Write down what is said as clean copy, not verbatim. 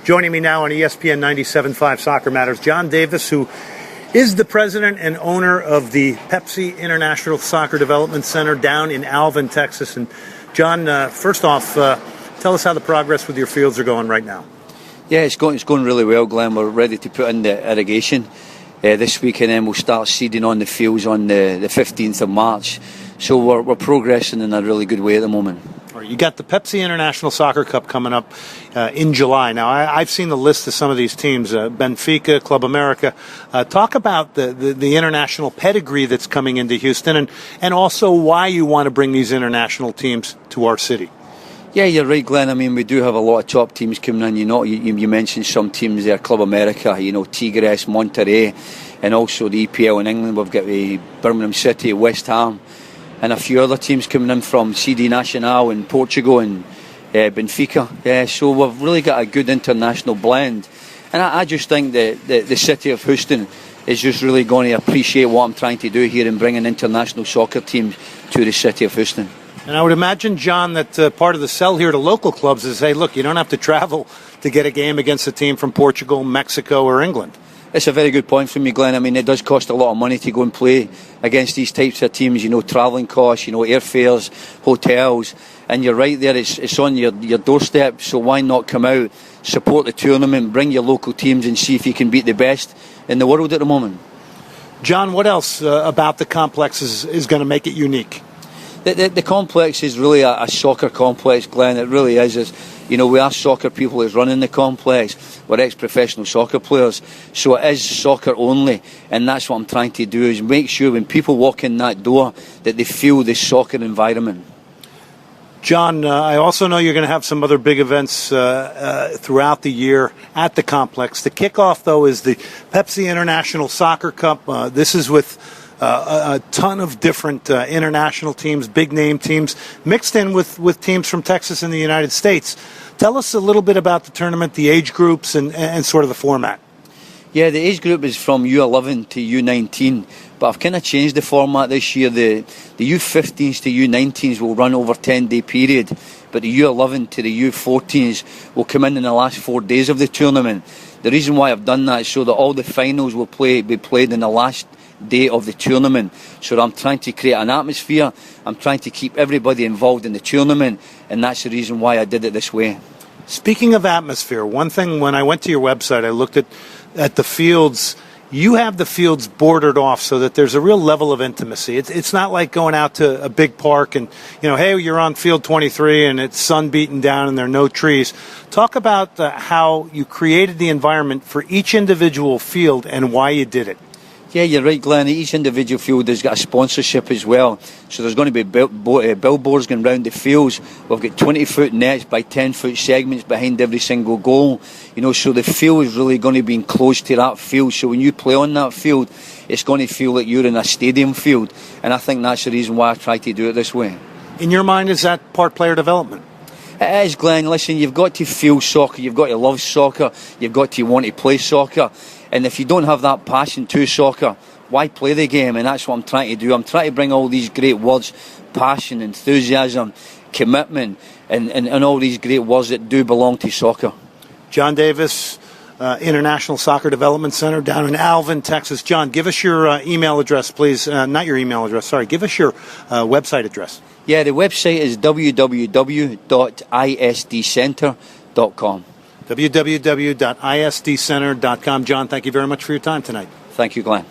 Joining me now on ESPN 97.5 Soccer Matters, John Davis, who is the president and owner of the Pepsi International Soccer Development Center down in Alvin, Texas. And John, first off, tell us how the progress with your fields are going right now. Yeah, it's going really well, Glenn. We're ready to put in the irrigation this week, and then we'll start seeding on the fields on the 15th of March. So we're progressing in a really good way at the moment. You got the Pepsi International Soccer Cup coming up in July. Now, I've seen the list of some of these teams, Benfica, Club America. Talk about the international pedigree that's coming into Houston and also why you want to bring these international teams to our city. Yeah, you're right, Glenn. I mean, we do have a lot of top teams coming in. You mentioned some teams there, Club America, Tigres, Monterrey, and also the EPL in England. We've got Birmingham City, West Ham, and a few other teams coming in from CD Nacional in Portugal and Benfica. So we've really got a good international blend. And I just think that the city of Houston is just really going to appreciate what I'm trying to do here in bringing international soccer teams to the city of Houston. And I would imagine, John, that part of the sell here to local clubs is, hey, look, you don't have to travel to get a game against a team from Portugal, Mexico, or England. It's a very good point from you, Glenn. I mean, it does cost a lot of money to go and play against these types of teams, travelling costs, airfares, hotels. And you're right there, it's on your doorstep, so why not come out, support the tournament, bring your local teams and see if you can beat the best in the world at the moment. John, what else about the complex is going to make it unique? The complex is really a soccer complex, Glenn. It really is. We are soccer people that's running the complex. We're ex-professional soccer players. So it is soccer only. And that's what I'm trying to do, is make sure when people walk in that door that they feel the soccer environment. John, I also know you're going to have some other big events throughout the year at the complex. The kickoff, though, is the Pepsi International Soccer Cup. This is with a ton of different international teams, big-name teams, mixed in with teams from Texas and the United States. Tell us a little bit about the tournament, the age groups, and sort of the format. Yeah, the age group is from U11 to U19, but I've kind of changed the format this year. The U15s to U19s will run over a 10-day period, but the U11 to the U14s will come in the last 4 days of the tournament. The reason why I've done that is so that all the finals will be played in the last day of the tournament. So I'm trying to create an atmosphere. I'm trying to keep everybody involved in the tournament, and that's the reason why I did it this way. Speaking of atmosphere, one thing, when I went to your website, I looked at the fields. You have the fields bordered off so that there's a real level of intimacy. It's not like going out to a big park and, hey, you're on field 23 and it's sun beaten down and there are no trees. Talk about how you created the environment for each individual field and why you did it. Yeah, you're right, Glenn. Each individual field has got a sponsorship as well. So there's going to be billboards going around the fields. We've got 20-foot nets by 10-foot segments behind every single goal. So the field is really going to be enclosed to that field. So when you play on that field, it's going to feel like you're in a stadium field. And I think that's the reason why I try to do it this way. In your mind, is that part player development? It is, Glenn. Listen, you've got to feel soccer. You've got to love soccer. You've got to want to play soccer. And if you don't have that passion to soccer, why play the game? And that's what I'm trying to do. I'm trying to bring all these great words, passion, enthusiasm, commitment, and all these great words that do belong to soccer. John Davis, International Soccer Development Center down in Alvin, Texas. John, give us your email address, please. Not your email address, sorry. Give us your website address. Yeah, the website is www.isdcenter.com. www.isdcenter.com. John, thank you very much for your time tonight. Thank you, Glenn.